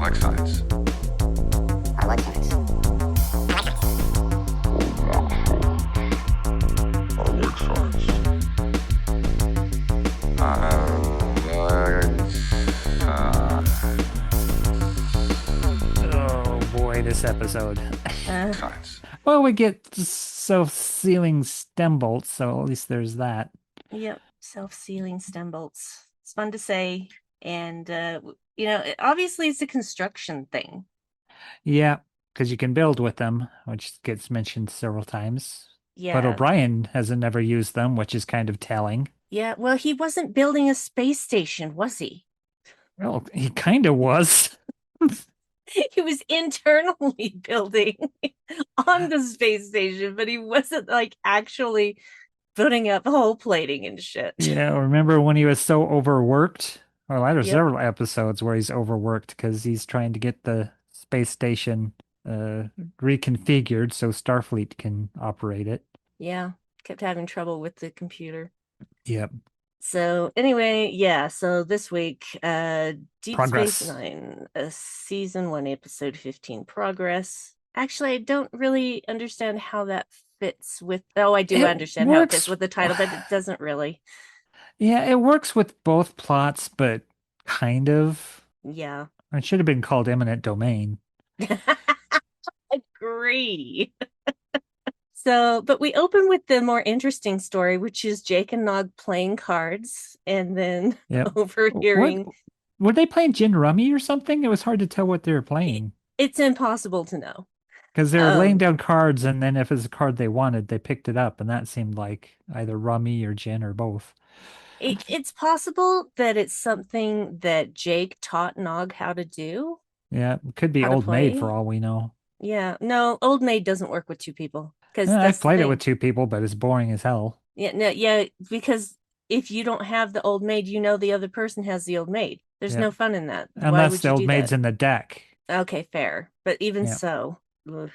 like science. I like science. I like science. Oh boy, this episode. Science. Well, we get self-sealing stem bolts, so at least there's that. Yep, self-sealing stem bolts. It's fun to say, and obviously it's a construction thing. Yeah, because you can build with them, which gets mentioned several times. But Yeah, O'Brien hasn't ever used them, which is kind of telling. yeah. Well, he wasn't building a space station, was he? Well, he kind of was. He was internally building on the space station, but he wasn't like actually putting up hull plating and shit. Yeah, remember when he was so overworked? Well, there's Yep. several episodes where he's overworked because he's trying to get the space station reconfigured so Starfleet can operate it. Yeah. Kept having trouble with the computer. Yep. So anyway, yeah, so this week, Deep Progress. Space Nine, season 1, episode 15, Progress. Actually, I don't really understand how that fits with, I do It understand how it fits works. with the title, but it doesn't really. Yeah, it works with both plots, but kind of. Yeah. It should have been called Eminent Domain. Agree. So, but we open with the more interesting story, which is Jake and Nog playing cards and then Yep. overhearing. Were they playing gin rummy or something? It was hard to tell what they were playing It's impossible to know. because they were laying down cards, and then if it's a card they wanted, they picked it up, and that seemed like either rummy or gin or both. It's possible that it's something that Jake taught Nog how to do. Yeah, it could be How to Old Maid play? for all we know. Yeah, no, Old Maid doesn't work with two people because I've that's the played it thing. with two people, but it's boring as hell. Yeah, no, yeah, because if you don't have the Old Maid, you know the other person has the Old Maid. There's Yep. no fun in that. Why Unless would the you Old do Maid's that? in the deck. Okay, fair. But even Yeah. so, ugh.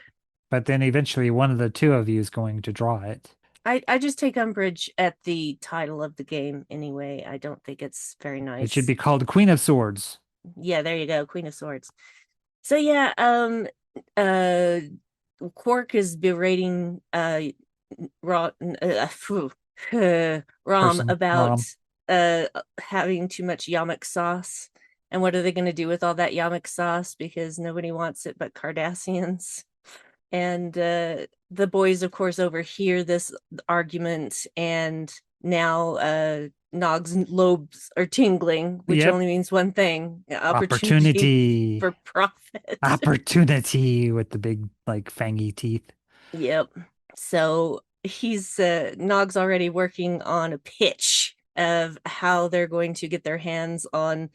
But then eventually one of the two of you is going to draw it. I just take umbrage at the title of the game anyway. I don't think it's very nice. It should be called Queen of Swords. Yeah, there you go, Queen of Swords. So yeah, Quark is berating Rom about having too much yamak sauce. And what are they going to do with all that yamak sauce? Because nobody wants it but Cardassians. And the boys, of course, overhear this argument, and now Nog's lobes are tingling, which Yep. only means one thing: Opportunity for profit. Opportunity with the big, like, fangy teeth. Yep. So he's Nog's already working on a pitch of how they're going to get their hands on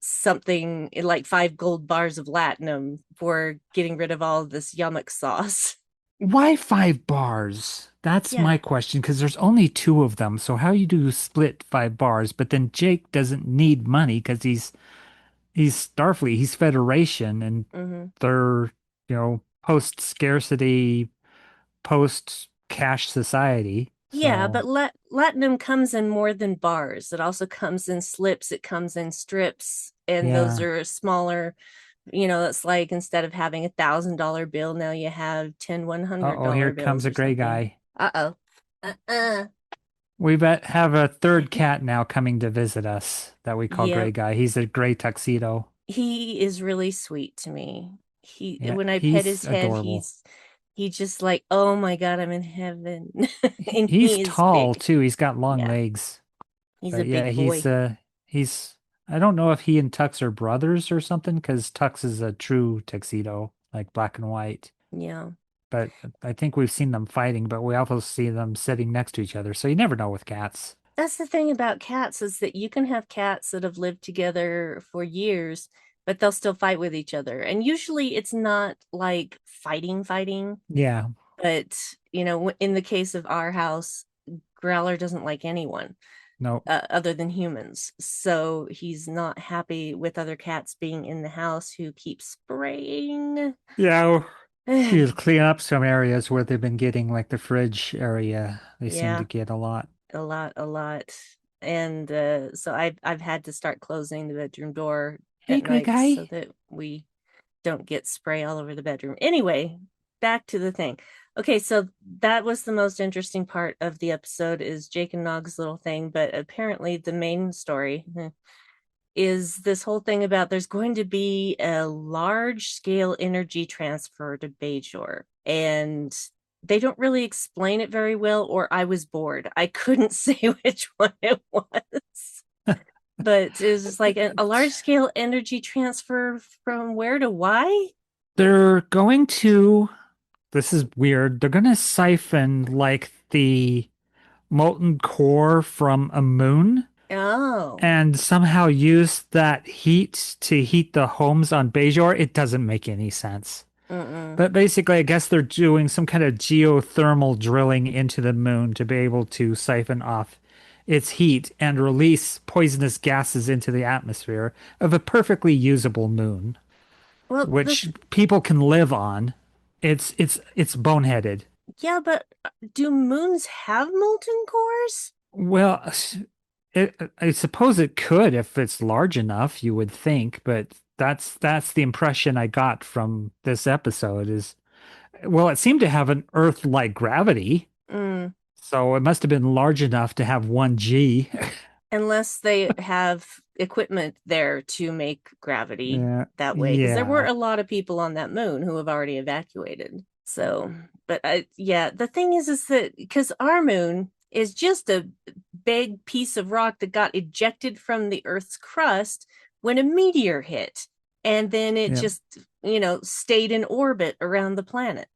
something like 5 gold bars of latinum for getting rid of all of this yamak sauce. Why 5 bars? That's Yeah. my question, because there's only 2 of them. So how you do split 5 bars? But then Jake doesn't need money because he's Starfleet, he's Federation, and they're, post scarcity, post cash society. Yeah, So but latinum comes in more than bars. It also comes in slips, it comes in strips, and those yeah. are smaller. It's like instead of having $1,000 bill, now you have 10 $100 Oh, here bills comes a or gray something. guy. Uh-oh. We have a third cat now coming to visit us that we call Gray Yep. Guy. He's a gray tuxedo. He is really sweet to me. Yeah, When I pet his he's head, adorable. he's just like, oh my God, I'm in heaven. And He's he is tall big. too. He's got long Yeah, legs. he's a But yeah, big boy. he's I don't know if he and Tux are brothers or something, because Tux is a true tuxedo, like black and white. Yeah. But I think we've seen them fighting, but we also see them sitting next to each other. So you never know with cats. That's the thing about cats, is that you can have cats that have lived together for years, but they'll still fight with each other. And usually it's not like fighting, Yeah. but in the case of our house, Growler doesn't like anyone No. other than humans. So he's not happy with other cats being in the house who keep spraying. Yeah. He's clean up some areas where they've been getting, like the fridge area. They seem to Yeah. get a lot. A lot. And so I've had to start closing the bedroom door Hey, at gray night so guy. that we don't get spray all over the bedroom. Anyway, back to the thing. Okay, so that was the most interesting part of the episode is Jake and Nog's little thing, but apparently the main story is this whole thing about there's going to be a large scale energy transfer to Bajor, and they don't really explain it very well, or I was bored. I couldn't say which one it was. But it was just like a large scale energy transfer from where to why? They're going to, this is weird, they're going to siphon like the molten core from a moon Oh. and somehow use that heat to heat the homes on Bajor. It doesn't make any sense. Mm-mm. But basically, I guess they're doing some kind of geothermal drilling into the moon to be able to siphon off its heat and release poisonous gases into the atmosphere of a perfectly usable moon, Well, which people can live on. It's boneheaded. yeah, but do moons have molten cores? Well, I suppose it could if it's large enough, you would think, but that's the impression I got from this episode is, well, it seemed to have an Earth-like gravity, Mm. so it must have been large enough to have 1G. Unless they have equipment there to make gravity Yeah, that way, because there were yeah, a lot of people on that moon who have already evacuated. So, but yeah, the thing is that because our moon is just a big piece of rock that got ejected from the Earth's crust when a meteor hit, and then it yeah. just, stayed in orbit around the planet.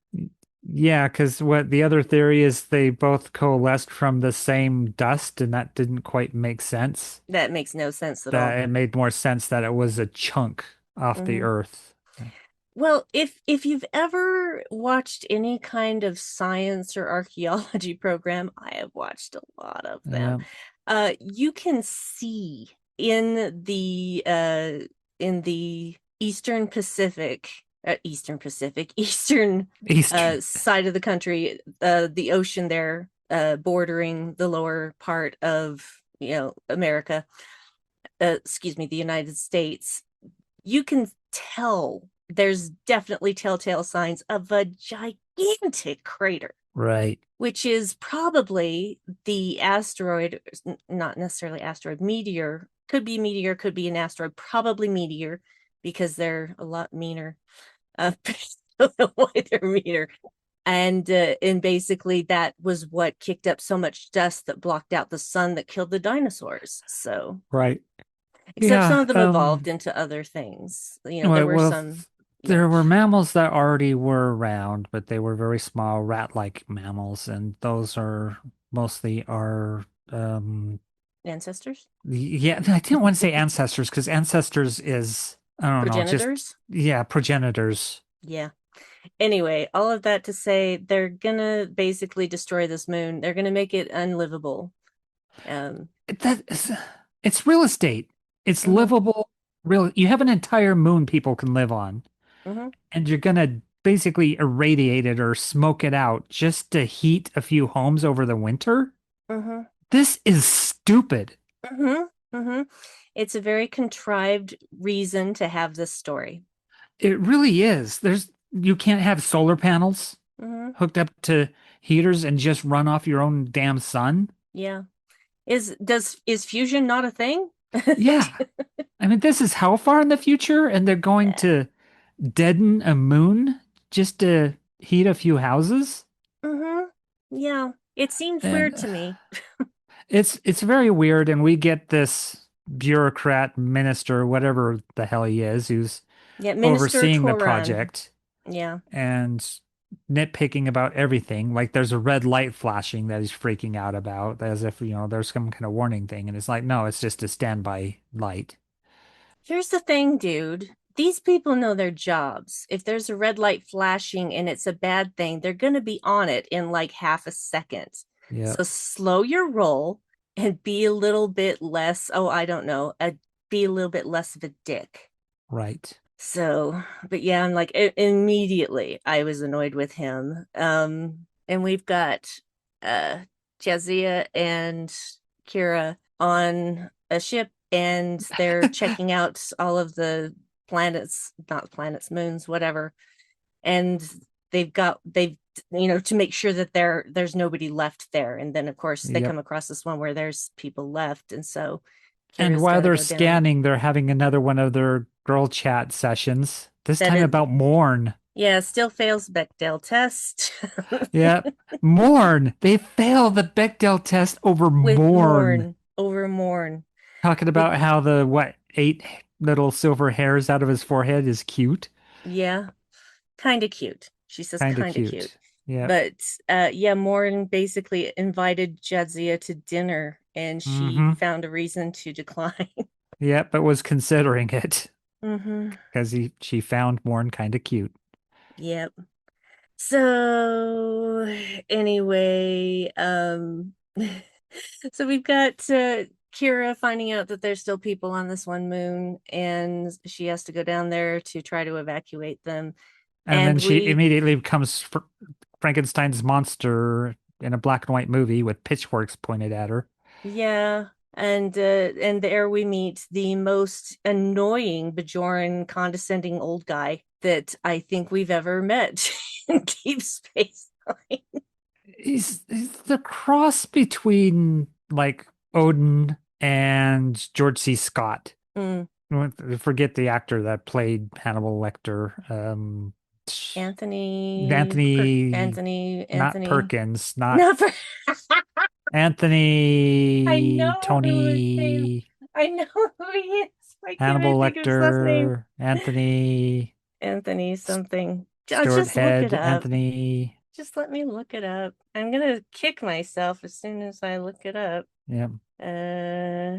Yeah, because what the other theory is they both coalesced from the same dust, and that didn't quite make sense. That makes no sense at That all. it made more sense that it was a chunk off the Mhm. Earth. Well, if you've ever watched any kind of science or archaeology program, I have watched a lot of them. Yeah, You can see in the Eastern Eastern. side of the country, the ocean there, bordering the lower part of America, excuse me, the United States. You can tell there's definitely telltale signs of a gigantic crater, Right. which is probably the asteroid, not necessarily asteroid, meteor, could be an asteroid, probably meteor, because they're a lot meaner. I don't know why they're meaner. And basically that was what kicked up so much dust that blocked out the sun that killed the dinosaurs. So Right. except some Yeah. of them evolved into other things. There Well, were well, some, yeah, there were mammals that already were around, but they were very small, rat-like mammals, and those are mostly our ancestors, yeah, I didn't want to say ancestors because ancestors is, I don't know, just progenitors. yeah, progenitors. Yeah. Anyway, all of that to say, they're gonna basically destroy this moon. They're gonna make it unlivable. Um, That is, it's real estate. It's mhm, livable. Real, you have an entire moon people can live on, mhm, and you're gonna basically irradiate it or smoke it out just to heat a few homes over the winter. mhm, This is stupid. mhm, mhm. It's a very contrived reason to have this story. It really is. You can't have solar panels Mhm, hooked up to heaters and just run off your own damn sun. yeah. Is fusion not a thing? Yeah. I mean, this is how far in the future, and they're going Yeah. to deaden a moon just to heat a few houses? Mm-hmm. Yeah. It seems And weird to me. it's very weird, and we get this bureaucrat minister, whatever the hell he is, who's Yeah, Minister overseeing the Toran. project Yeah. and nitpicking about everything. Like there's a red light flashing that he's freaking out about, as if, there's some kind of warning thing. And it's like, no, it's just a standby light. Here's the thing, dude. These people know their jobs. If there's a red light flashing and it's a bad thing, they're going to be on it in like half a second. Yeah, So slow your roll and be a little bit less, oh, I don't know, be a little bit less of a dick. right. So, but yeah, I'm like immediately I was annoyed with him. And we've got uh Jazia and Kira on a ship, and they're checking out all of the planets, not planets, moons, whatever. And they've to make sure that there's nobody left there. And then of course they Yep. come across this one where there's people left, and so And Kira's while got to they're go down. scanning, they're having another one of their girl chat sessions. This That time is, about Morn. yeah, still fails Bechdel test. Yep. Morn. They fail the Bechdel test over With Morn. Morn, over Morn. Talking Be- about how the what, 8 little silver hairs out of his forehead is cute. yeah, kind of cute. She says Kind of kind of cute. cute. Yep. But yeah, Morn basically invited Jadzia to dinner, and she Mm-hmm. found a reason to decline. Yep, but was considering it Hmm. because she found Morn kind of cute. Yep. So anyway, so we've got Kira finding out that there's still people on this one moon, and she has to go down there to try to evacuate them. And And then she we, immediately becomes Frankenstein's monster in a black and white movie with pitchforks pointed at her. yeah, and there we meet the most annoying, Bajoran, condescending old guy that I think we've ever met in Deep Space Nine. He's the cross between like Odin and George C. Scott. Mm, Forget the actor that played Hannibal Lecter. Anthony, not Anthony. Perkins, not No, I Anthony, know who his name. Tony, I know who he is. Why can't I Hannibal think of his last name? Lecter, Anthony, Anthony something. Stuart Just look it Head, up. Anthony. Just let me look it up. I'm gonna kick myself as soon as I look it up. Yeah, Uh,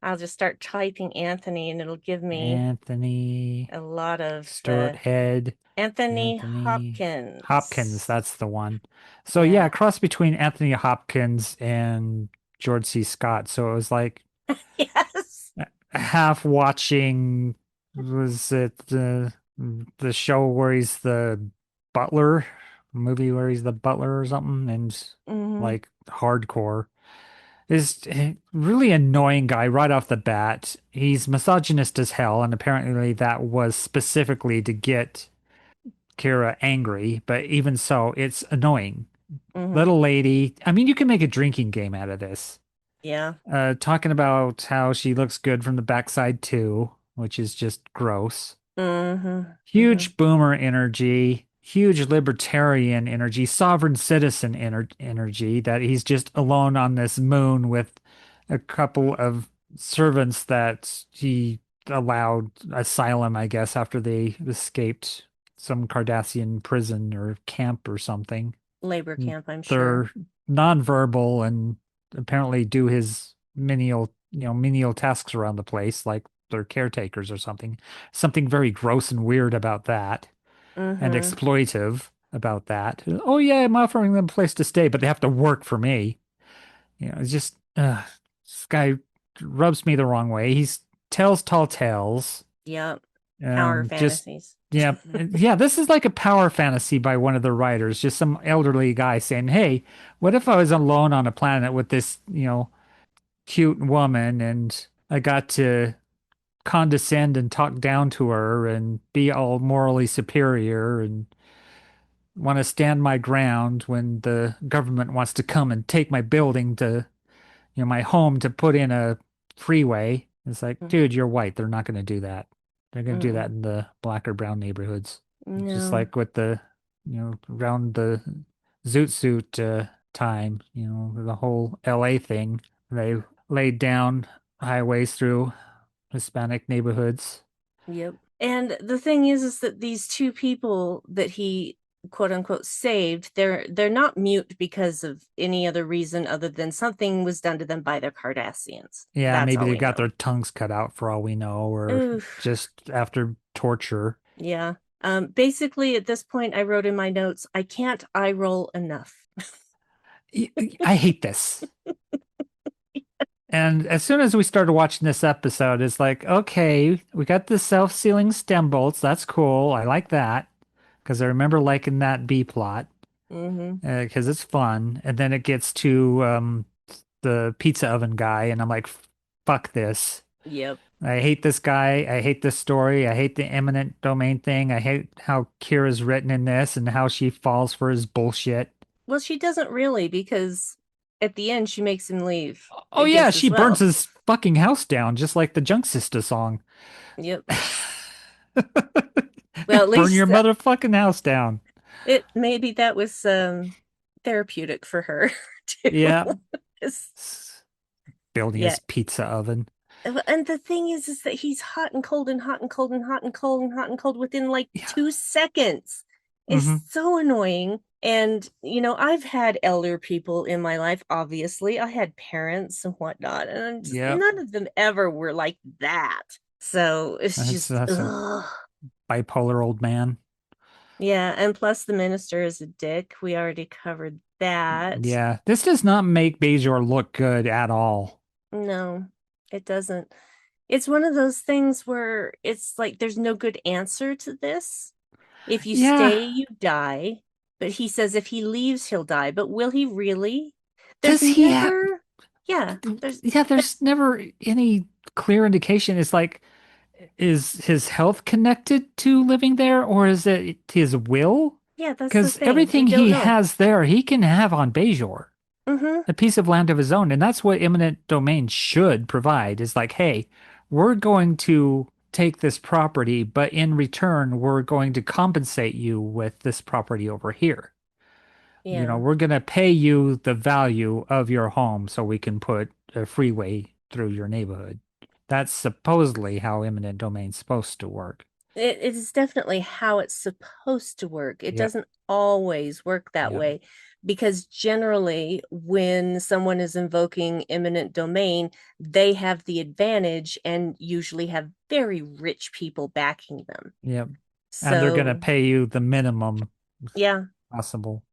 I'll just start typing Anthony, and it'll give me Anthony, a lot of Stuart Head. Anthony Anthony Hopkins, Hopkins. that's the one. So yeah, Yeah. cross between Anthony Hopkins and George C. Scott. So it was like Yes. half watching, was it the show where he's the butler, movie where he's the butler or something, and Hmm. like hardcore. Is a really annoying guy right off the bat. He's misogynist as hell, and apparently that was specifically to get Kira angry, but even so, it's annoying. Hmm. Little lady, I mean, you can make a drinking game out of this. Yeah. Talking about how she looks good from the backside too, which is just gross. Hmm. Hmm. Huge boomer energy, huge libertarian energy, sovereign citizen energy that he's just alone on this moon with a couple of servants that he allowed asylum, I guess, after they escaped some Cardassian prison or camp or something. Labor And camp, I'm sure. they're nonverbal and apparently do his menial tasks around the place, like they're caretakers or something. Something very gross and weird about that, and Hmm. exploitive about that. Oh yeah, I'm offering them a place to stay, but they have to work for me. It's just this guy rubs me the wrong way. He's tells tall tales. Yep. Power Just fantasies. yeah, yeah. This is like a power fantasy by one of the writers. Just some elderly guy saying, "Hey, what if I was alone on a planet with this, cute woman, and I got to condescend and talk down to her and be all morally superior and want to stand my ground when the government wants to come and take my building to, my home to put in a freeway." It's like, dude, you're white. They're not going to do that. They're going to do that Mm-mm. in the black or brown neighborhoods. Just No. like with the, around the Zoot Suit time, the whole LA thing. They laid down highways through Hispanic neighborhoods. Yep. And the thing is that these two people that he quote unquote saved, they're not mute because of any other reason other than something was done to them by their Cardassians. Yeah, That's maybe all they we got know. their tongues cut out for all we know, or Oof. just after torture. Yeah. Basically at this point I wrote in my notes, I can't eye roll enough. I hate this. And as soon as we started watching this episode, it's like, okay, we got the self-sealing stem bolts. That's cool. I like that because I remember liking that B plot Hmm. because it's fun. And then it gets to the pizza oven guy, and I'm like, fuck this. Yep. I hate this guy. I hate this story. I hate the eminent domain thing. I hate how Kira's written in this and how she falls for his bullshit. Well, she doesn't really because at the end she makes him leave Oh yeah, just she as burns well. his fucking house down just like the Junk Sister song. Yep. Well, at Burn your least motherfucking house down. it maybe that was therapeutic for her too. Yeah. 'Cause, Building yeah. his pizza oven. And the thing is that he's hot and cold and hot and cold and hot and cold and hot and cold within like Yeah. 2 seconds. It's Hmm. so annoying. And, I've had elder people in my life, obviously. I had parents and whatnot, and Yep. none of them ever were like that. So it's just, That's a ugh. bipolar old man. Yeah. And plus, the minister is a dick. We already covered that. Yeah. This does not make Bajor look good at all. No, it doesn't. It's one of those things where it's like there's no good answer to this. If you Yeah. stay, you die. But he says if he leaves, he'll die. But will he really? There's Does he have never, yeah, there's, yeah, there's never any clear indication. It's like, is his health connected to living there, or is it his will? yeah, that's the Because thing. We everything don't he know. has there, he can have on Bajor, Mm-hmm. a piece of land of his own. And that's what eminent domain should provide is like, hey, we're going to take this property, but in return, we're going to compensate you with this property over here. Yeah. We're going to pay you the value of your home so we can put a freeway through your neighborhood. That's supposedly how eminent domain's supposed to work. It is definitely how it's supposed to work. It Yep. doesn't always work that Yep. way because generally, when someone is invoking eminent domain, they have the advantage and usually have very rich people backing them. Yep. And they're going to So, pay you the minimum yeah, possible.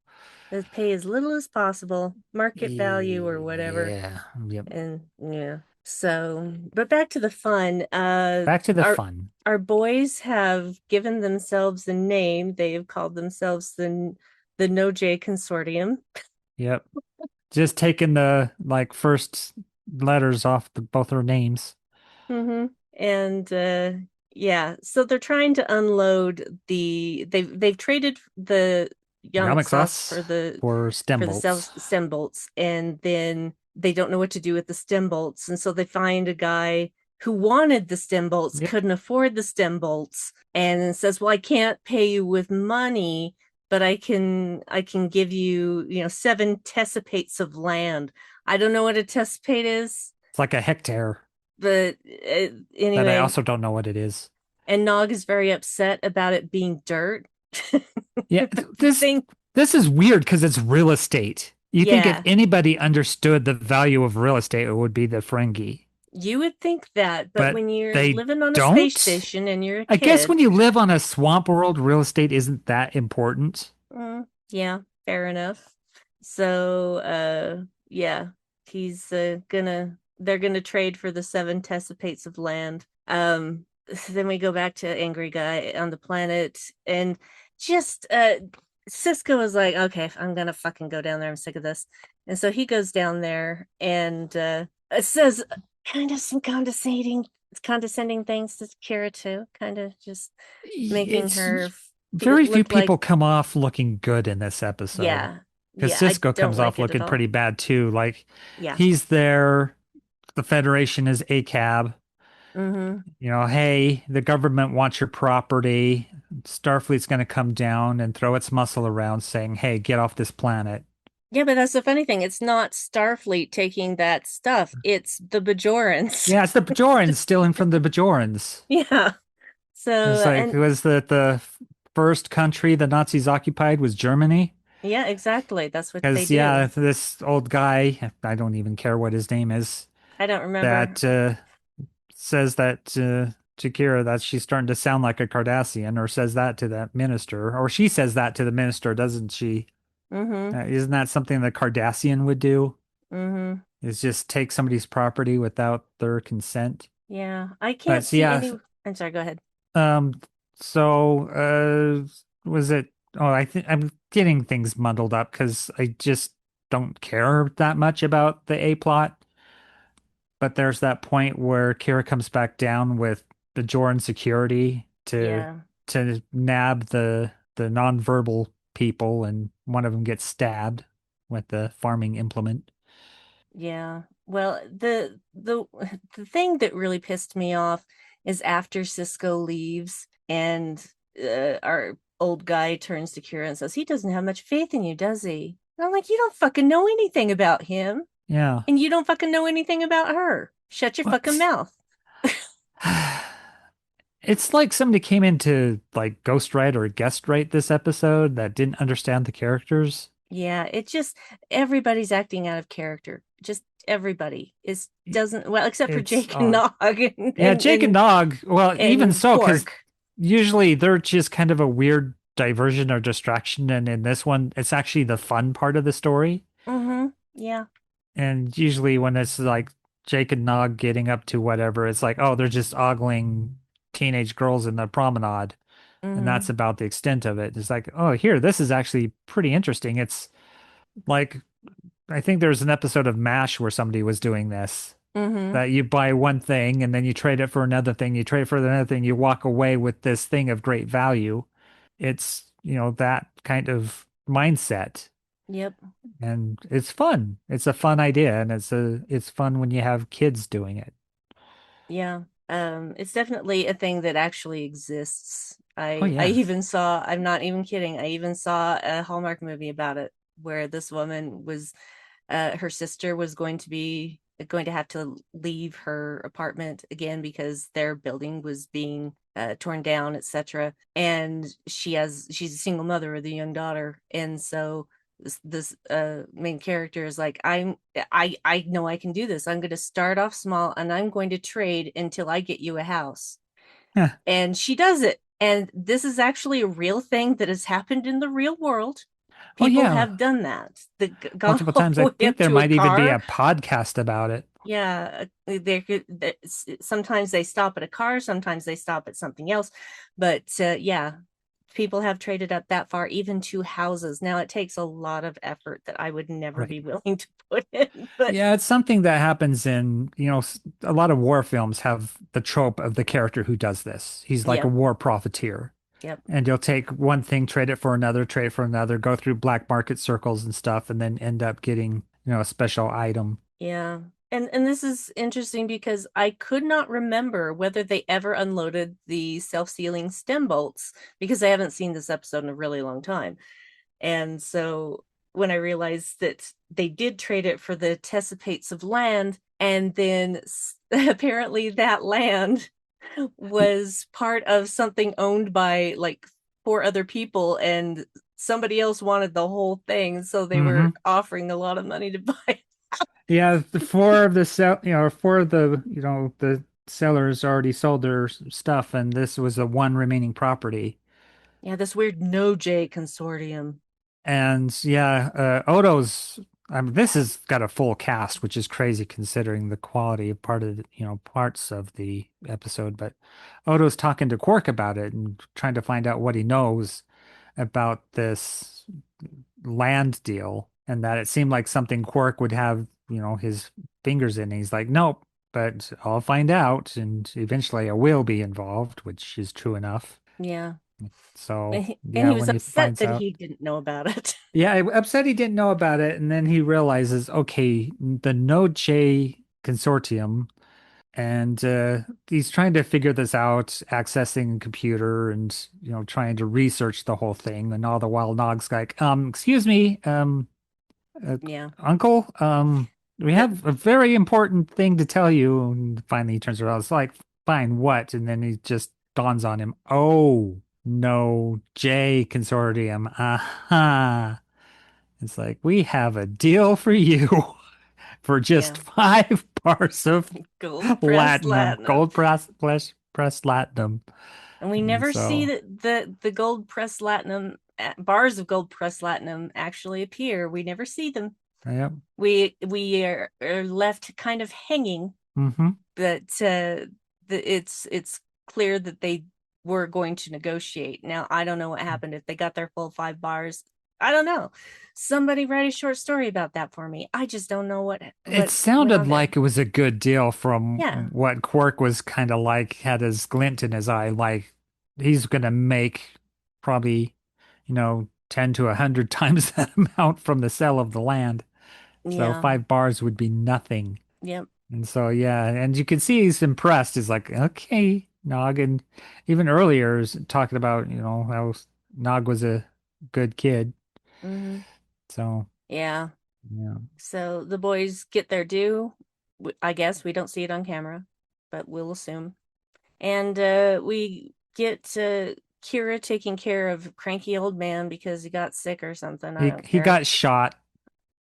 let's pay as little as possible, market value or whatever. Yeah. Yep. And yeah. So, but back to the fun. Back to the Our fun. our boys have given themselves a name. They have called themselves the No J Consortium. Yep. Just taking the like first letters off both their names. Mm-hmm. And yeah, so they're trying to unload they've traded the Yamik Yamik sauce sauce for the for stem bolts. stem bolts, and then they don't know what to do with the stem bolts, and so they find a guy who wanted the stem bolts, Yep. couldn't afford the stem bolts, and says, "Well, I can't pay you with money, but I can give you, 7 tessipates of land." I don't know what a tessipate is, It's like a hectare but that I anyway, also don't know what it is. and Nog is very upset about it being dirt. Yeah, this Thing, this is weird because it's real estate. You think if yeah, anybody understood the value of real estate, it would be the Ferengi. you would think that, but But when you're they living on a space don't? station and you're a I guess kid, when you live on a swamp world, real estate isn't that important. yeah, fair enough. So, yeah, he's they're gonna trade for the 7 tessipates of land. Then we go back to Angry Guy on the planet, and just Cisco is like, okay, I'm gonna fucking go down there. I'm sick of this. And so he goes down there and it says kind of some condescending things to Kira too, kind of just making It's her very few look like, people come off looking good in this episode yeah, because yeah, I Cisco don't comes off like it at looking all. pretty bad too. Like Yeah. he's there, the Federation is ACAB. Mm-hmm. Hey, the government wants your property. Starfleet's going to come down and throw its muscle around saying, hey, get off this planet. Yeah, but that's the funny thing. It's not Starfleet taking that stuff. It's the Bajorans. Yeah, it's the Bajorans stealing from the Bajorans. Yeah. So It's like, and was the first country the Nazis occupied was Germany? yeah, exactly. That's what they Because, yeah, do. this old guy, I don't even care what his name is, I don't remember. that says that to Kira that she's starting to sound like a Cardassian, or says that to that minister, or she says that to the minister, doesn't she? Mm-hmm. Isn't that something the Cardassian would do? Mm-hmm. Is just take somebody's property without their consent? Yeah. I But can't so, see yeah, any. I'm sorry, go ahead. um, so was it? Oh, I think I'm getting things muddled up because I just don't care that much about the A plot. but there's that point where Kira comes back down with the Joran security Yeah. to nab the nonverbal people, and one of them gets stabbed with the farming implement. Yeah. Well, the thing that really pissed me off is after Cisco leaves and our old guy turns to Kira and says, he doesn't have much faith in you, does he? And I'm like, you don't fucking know anything about him, Yeah. and you don't fucking know anything about her. Shut your fucking What? mouth. It's like somebody came in to like ghostwrite or guest write this episode that didn't understand the characters. Yeah, it just everybody's acting out of character. Just everybody is doesn't well, except for It's Jake and odd. Nog and Yeah, Jake and Nog, well, even and so, because Quark. usually they're just kind of a weird diversion or distraction. And in this one, it's actually the fun part of the story. Mm-hmm. Yeah. And usually when it's like Jake and Nog getting up to whatever, it's like, oh, they're just ogling teenage girls in the promenade. And Mm-hmm. that's about the extent of it. It's like, oh, here, this is actually pretty interesting. It's like, I think there's an episode of MASH where somebody was doing this. Mm-hmm. That you buy one thing and then you trade it for another thing, you trade it for another thing, you walk away with this thing of great value. It's, that kind of mindset. Yep. And it's fun. It's a fun idea, and it's fun when you have kids doing it. Yeah. It's definitely a thing that actually exists. Oh I yes. even saw, I'm not even kidding, I even saw a Hallmark movie about it where this woman was her sister was going to have to leave her apartment again because their building was being torn down, etc. And she's a single mother with a young daughter, and so this main character is like, I know I can do this. I'm going to start off small and I'm going to trade until I get you a house. Huh. And she does it. And this is actually a real thing that has happened in the real world. Oh People yeah. have done that. Gone Multiple all times. I the way think up there to a might even be car. a podcast about it. Yeah, sometimes they stop at a car, sometimes they stop at something else, but yeah, people have traded up that far, even to houses. Now it takes a lot of effort that I would never be Right. willing to put in, but Yeah, it's something that happens in, a lot of war films have the trope of the character who does this. He's like a yep, war profiteer. yep, And you'll take one thing, trade it for another, go through black market circles and stuff, and then end up getting, a special item. yeah. And this is interesting because I could not remember whether they ever unloaded the self-sealing stem bolts because I haven't seen this episode in a really long time. And so when I realized that they did trade it for the tessipates of land, and then apparently that land was part of something owned by like four other people, and somebody else wanted the whole thing, so they Mm-hmm. were offering a lot of money to buy. Yeah, the four of the four of the, the sellers already sold their stuff, and this was the one remaining property. Yeah, this weird no J consortium. And yeah, Odo's, I mean, this has got a full cast, which is crazy considering the quality of parts of the episode. But Odo's talking to Quark about it and trying to find out what he knows about this land deal, and that it seemed like something Quark would have, his fingers in. He's like, nope, but I'll find out, and eventually I will be involved, which is true enough. Yeah. So And yeah, he was when he upset finds that out. he didn't know about it. Yeah, upset he didn't know about it, and then he realizes, okay, the Node J consortium, and he's trying to figure this out, accessing a computer and trying to research the whole thing, and all the while Nog's like, excuse me, Yeah. Uncle, we Uh, have a very important thing to tell you. And finally, he turns around, it's like, fine, what? And then he just dawns on him, oh, no, J consortium, aha. It's like, we have a deal for you for just yeah. 5 bars of Gold pressed latinum, latinum. gold pressed latinum. And we And never see so, the gold pressed latinum bars of gold pressed latinum actually appear. We never see them. yep. We are left kind of hanging, Mm-hmm. but it's clear that they were going to negotiate. Now I don't know what happened if they got their full 5 bars. I don't know. Somebody write a short story about that for me. I just don't know It what went sounded on there. like it was a good deal from Yeah. what Quark was kind of like, had his glint in his eye, like he's gonna make probably, 10 to 100 times that amount from the sale of the land. So Yeah. 5 bars would be nothing. Yep. And so, yeah, and you can see he's impressed. He's like, okay, Nog. And even earlier, is talking about, how Nog was a good kid. Hmm. So, Yeah. yeah. So the boys get their due. I guess we don't see it on camera, but we'll assume. And we get Kira taking care of cranky old man because he got sick or something. I He don't he care. got shot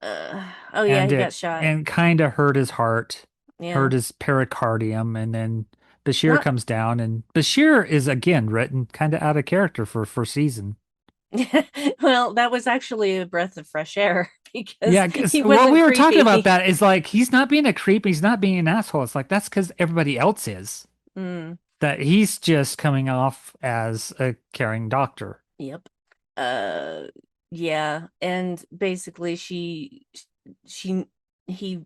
Oh yeah, and he got it shot. and kind of hurt his heart, Yeah. hurt his pericardium, and then Bashir Not comes down, and Bashir is again written kind of out of character for first season. well, that was actually a breath of fresh air because Yeah, because he what wasn't we were talking about creepy. that is like he's not being a creep, he's not being an asshole. It's like that's because everybody else is. Mm, That he's just coming off as a caring doctor. yep. Uh yeah, and basically she he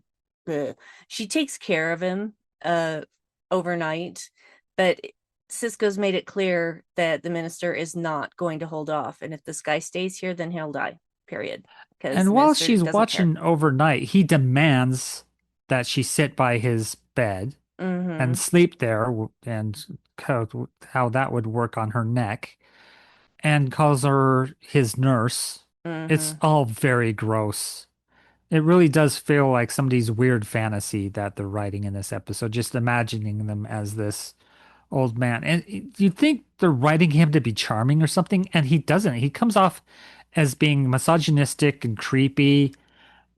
uh, she takes care of him uh overnight, but Cisco's made it clear that the minister is not going to hold off, and if this guy stays here then he'll die. Period. Because And the while minister she's doesn't care. watching overnight, he demands that she sit by his bed and Mm-hmm. sleep there and how that would work on her neck and calls her his nurse. It's Mm-hmm. all very gross. It really does feel like somebody's weird fantasy that they're writing in this episode, just imagining them as this old man. And you'd think they're writing him to be charming or something, and he doesn't. He comes off as being misogynistic and creepy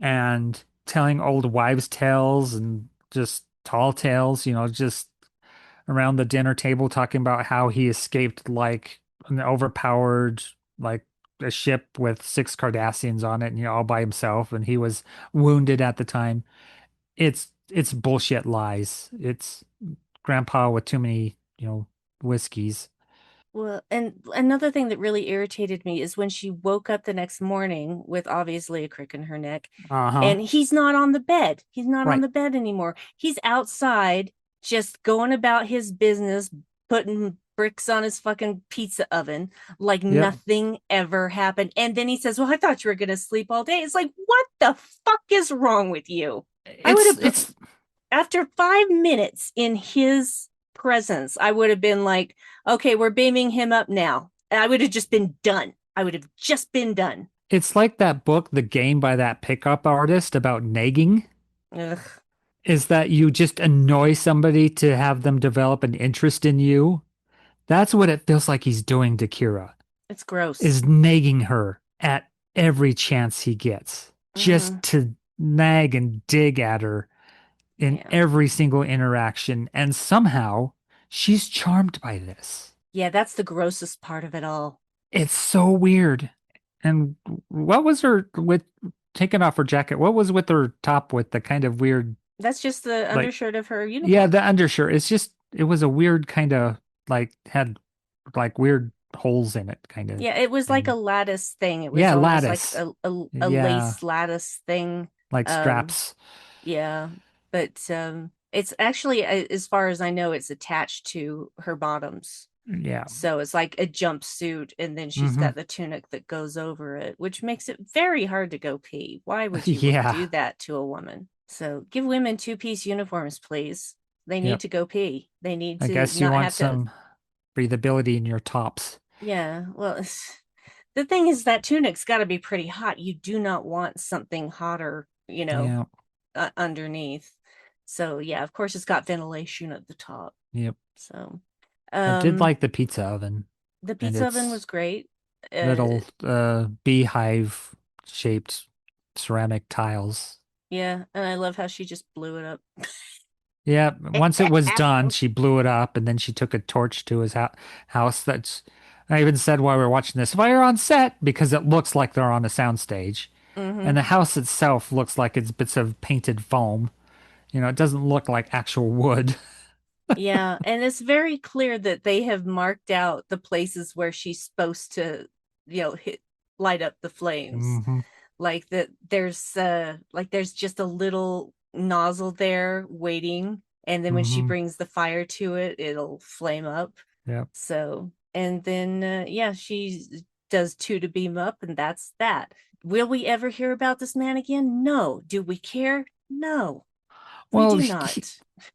and telling old wives' tales and just tall tales, just around the dinner table talking about how he escaped like an overpowered, like a ship with 6 Cardassians on it, and all by himself, and he was wounded at the time. It's bullshit lies. It's grandpa with too many, whiskeys. Well, and another thing that really irritated me is when she woke up the next morning with obviously a crick in her neck, Uh-huh. and he's not on the bed. He's not on Right. the bed anymore. He's outside just going about his business, putting bricks on his fucking pizza oven like Yep. nothing ever happened. And then he says, well, I thought you were going to sleep all day. It's like, what the fuck is wrong with you? I would It's have, it's after 5 minutes in his presence, I would have been like, okay, we're beaming him up now. And I would have just been done. I would have just been done. it's like that book, The Game by that pickup artist about nagging. Ugh, Is that you just annoy somebody to have them develop an interest in you? That's what it feels like he's doing to Kira, it's gross. is nagging her at every chance he gets, Mm-hmm. just to nag and dig at her in Yeah. every single interaction. And somehow she's charmed by this. Yeah, that's the grossest part of it all. It's so weird. And what was her with taking off her jacket? What was with her top with the kind of weird, That's just the like, undershirt of her yeah, uniform. the undershirt. It was a weird kind of like had like weird holes in it, kind of Yeah, it was like a thing. lattice thing. It was Yeah, almost like lattice. a Yeah, lace lattice thing. like Um, straps. yeah, but it's actually, as far as I know, it's attached to her bottoms. Yeah. So it's like a jumpsuit, and then she's Hmm. got the tunic that goes over it, which makes it very hard to go pee. Why would you do Yeah. that to a woman? So give women two-piece uniforms, please. They need Yep. to go pee. They need I to guess you not want have to. some breathability in your tops. Yeah, well, the thing is that tunic's got to be pretty hot. You do not want something hotter, Yeah. underneath. So yeah, of course it's got ventilation at the top. Yep. So, I did um, like the pizza oven the and pizza oven was its great. Uh, little beehive shaped ceramic tiles. yeah, and I love how she just blew it up. Yeah, once it was done, she blew it up and then she took a torch to his house. That's, I even said while we were watching this, fire on set, because it looks like they're on a soundstage. And Hmm. the house itself looks like it's bits of painted foam. It doesn't look like actual wood. Yeah, and it's very clear that they have marked out the places where she's supposed to, hit. light up the flames. Hmm. Like that there's just a little nozzle there waiting, and then when she Hmm. brings the fire to it, it'll flame up. Yep. So, and then yeah, she does two to beam up, and that's that. Will we ever hear about this man again? No. Do we care? No, we Well, do he, not.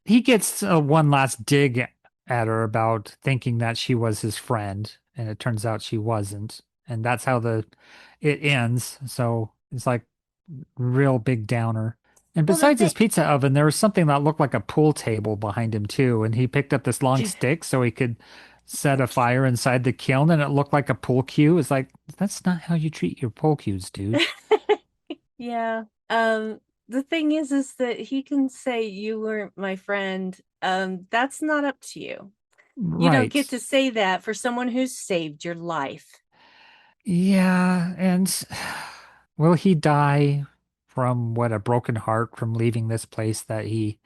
he gets one last dig at her about thinking that she was his friend, and it turns out she wasn't, and that's how the it ends. So it's like real big downer. And Well, the besides thing his pizza oven, there was something that looked like a pool table behind him too, and he picked up this long stick so he could set a fire inside the kiln, and it looked like a pool cue. It's like that's not how you treat your pool cues, dude. yeah. The thing is that he can say you weren't my friend. That's not up to you. You don't get Right. to say that for someone who's saved your life. Yeah, and will he die from what, a broken heart from leaving this place that he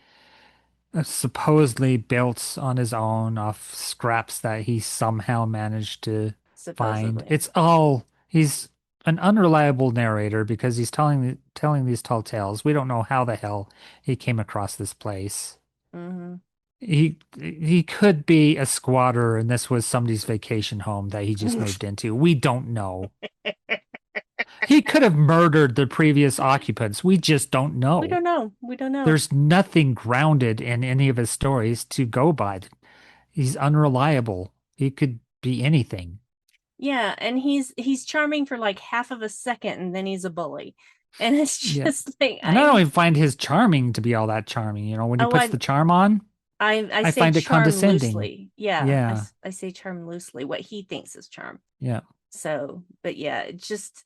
supposedly built on his own off scraps that he somehow managed to find? Supposedly. It's all he's an unreliable narrator because he's telling these tall tales. We don't know how the hell he came across this place. Hmm. He could be a squatter and this was somebody's vacation home that he just moved into. We don't know. He could have murdered the previous occupants. We just don't We know. don't know. We don't know. There's nothing grounded in any of his stories to go by. He's unreliable. He could be anything. Yeah, and he's charming for like half of a second, and then he's a bully. And it's Yeah. just like And I don't even find his charming to be all that charming. You know, when he oh puts the charm on, I I say find it charm condescending. loosely. Yeah, Yeah. I say charm loosely, what he thinks is charm. Yeah. So, but yeah, it just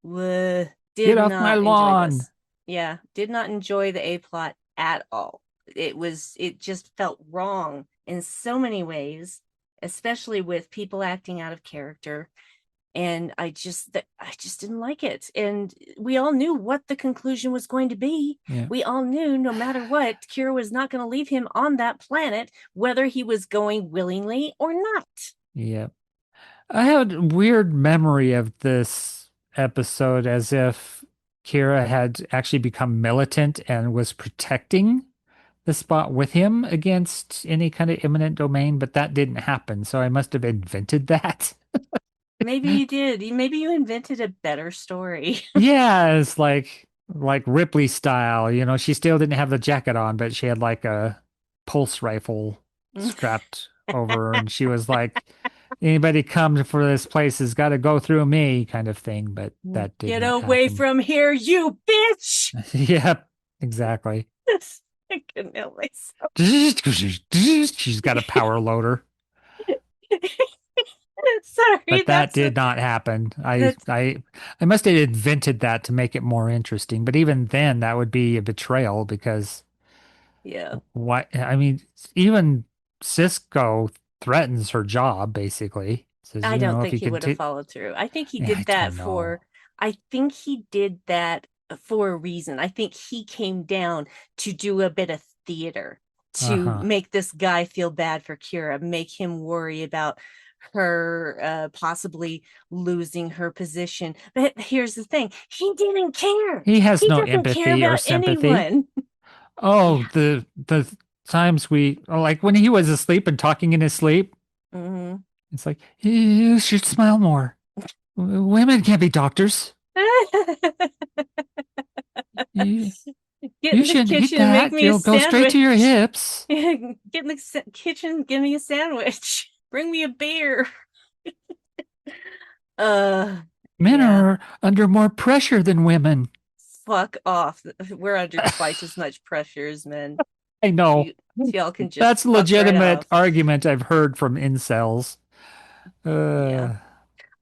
bleh, Get did off my not enjoy lawn. this. Yeah, did not enjoy the A plot at all. It just felt wrong in so many ways, especially with people acting out of character. And I just didn't like it. And we all knew what the conclusion was going to be. Yeah. We all knew no matter what, Kira was not going to leave him on that planet, whether he was going willingly or not. Yeah. I had a weird memory of this episode as if Kira had actually become militant and was protecting the spot with him against any kind of imminent domain, but that didn't happen. So I must have invented that. Maybe you did. Maybe you invented a better story. Yeah, it's like Ripley style. You know, she still didn't have the jacket on, but she had like a pulse rifle strapped over her, and she was like, anybody come for this place has got to go through me kind of thing, but that did Get not away happen. from here, you bitch! Yep, exactly. I couldn't help myself. She's got a power loader. Sorry, But that did not happen. that's I must have invented that to make it more interesting. But even then, that would be a betrayal because yeah. what I mean, even Cisco threatens her job basically. Says, I you don't know, if think you he would have continue, followed through. I think he yeah, I did that don't for know. I think he did that for a reason. I think he came down to do a bit of theater to Uh-huh. make this guy feel bad for Kira, make him worry about her possibly losing her position. But here's the thing, he didn't care. He has He no doesn't care empathy or about sympathy. anyone. Oh, Yeah. the times we like when he was asleep and talking in his sleep, Mm-hmm. it's like you should smile more. Women can't be doctors. You, Get you in the shouldn't eat kitchen and make that. me a You'll go straight to your sandwich. hips. Get in the kitchen, give me a sandwich. Bring me a beer. Uh, Men yeah. are under more pressure than women. Fuck off. We're under twice as much pressure as men. I know. You y'all can just That's a fuck right legitimate off. argument I've heard from incels. Yeah. Uh,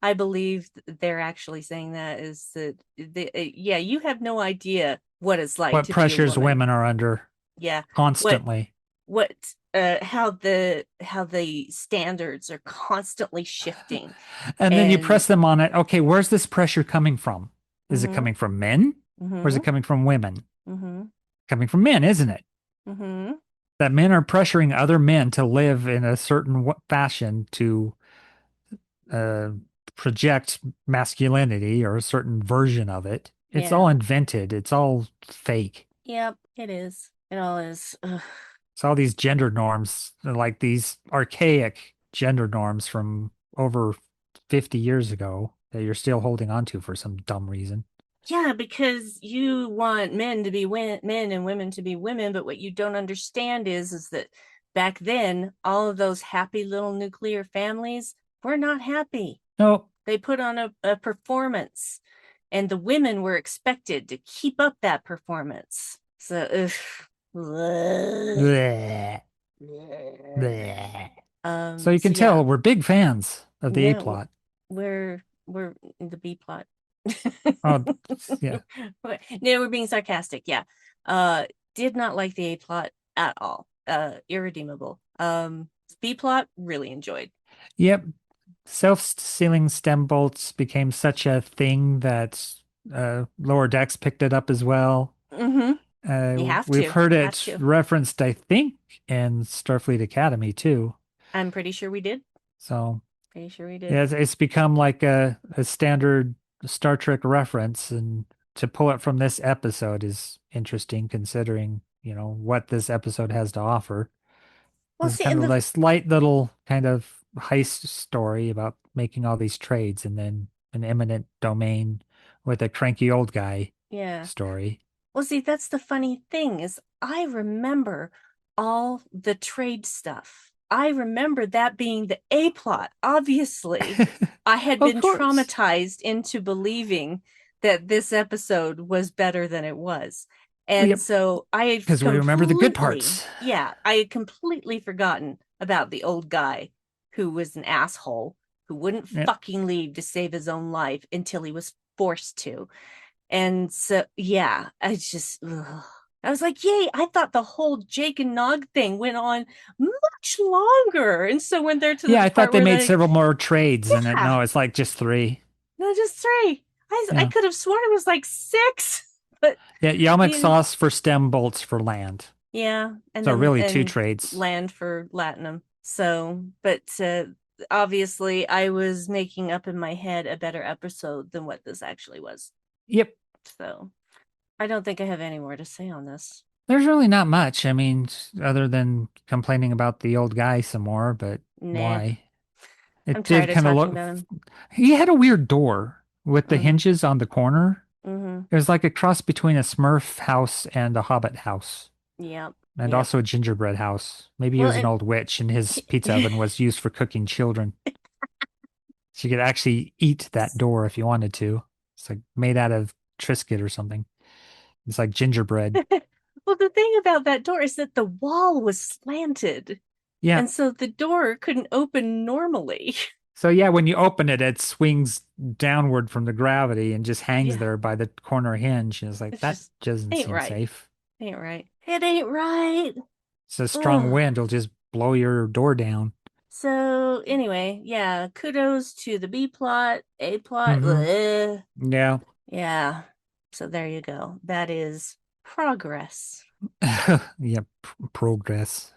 I believe they're actually saying that is that yeah, you have no idea what it's like what to be a pressures woman. women are under Yeah. What constantly. what how the standards are constantly shifting. And then you And press them on it. Okay, where's this pressure coming from? Is it mm-hmm, coming from men or is mm-hmm, it coming from women? mm-hmm, Coming from men, isn't it? mm-hmm. That men are pressuring other men to live in a certain fashion to uh, project masculinity or a certain version of it. It's all Yeah. invented. It's all fake. Yep, it is. It all is. Ugh. It's all these gender norms, like these archaic gender norms from over 50 years ago that you're still holding on to for some dumb reason. Yeah, because you want men to be men and women to be women, but what you don't understand is that back then, all of those happy little nuclear families were not happy. No, They put on a performance, and the women were expected to keep up that performance. So, ugh. bleh, bleh. So you So can tell yeah, we're big fans of the A yeah, plot. we're in the B plot. Oh, yeah. No, we're being sarcastic. Yeah. Did not like the A plot at all. Irredeemable. B plot really enjoyed. Yep. Self-sealing stem bolts became such a thing that Lower Decks picked it up as well. Mm-hmm. You have We've to. heard Have it to. referenced, I think, in Starfleet Academy too. I'm pretty sure we did. So Pretty sure we did. yeah, it's become like a standard Star Trek reference, and to pull it from this episode is interesting considering, what this episode has to offer. Well, It's see, kind and of the this light little kind of heist story about making all these trades and then an eminent domain with a cranky old guy yeah. story. Well, see, that's the funny thing is I remember all the trade stuff. I remember that being the A plot. Obviously, I had Of been course. traumatized into believing that this episode was better than it was. And Yep, so I had because we remember the good completely, parts. yeah, I had completely forgotten about the old guy who was an asshole who wouldn't Yep. fucking leave to save his own life until he was forced to. And so, yeah, I was like, yay, I thought the whole Jake and Nog thing went on much longer. And so when they're to Yeah, the I thought part they where made they, several more trades and yeah, no, it's like just three. no, just three. I Yeah. could have sworn it was like six, but Yeah, Yamak you know, sauce for stem bolts for land. yeah, So really two and trades. land for Latinum. So, but obviously I was making up in my head a better episode than what this actually was. Yep. So I don't think I have any more to say on this. There's really not much. I mean, other than complaining about the old guy some more, but Nah, why? I'm It did tired of kind of talking look. about him. He had a weird door with the Mm, hinges on the corner. mm-hmm. It was like a cross between a Smurf house and a Hobbit house, Yep. and Yep. also a gingerbread house. Maybe he Well, was an old witch, and his pizza oven was used for cooking children. So you could actually eat that door if you wanted to. It's like made out of Triscuit or something. It's like gingerbread. well, the thing about that door is that the wall was slanted, Yeah. and so the door couldn't open normally. So yeah, when you open it, it swings downward from the gravity and just hangs Yeah, there by the corner hinge. And it's like, it's that just doesn't ain't seem right. safe. Ain't right. It ain't right. It's a strong Ugh. wind will just blow your door down. So anyway, yeah, kudos to the B plot, A plot. Hmm. Ugh. Yeah. Yeah. So there you go. That is progress. Yeah, progress.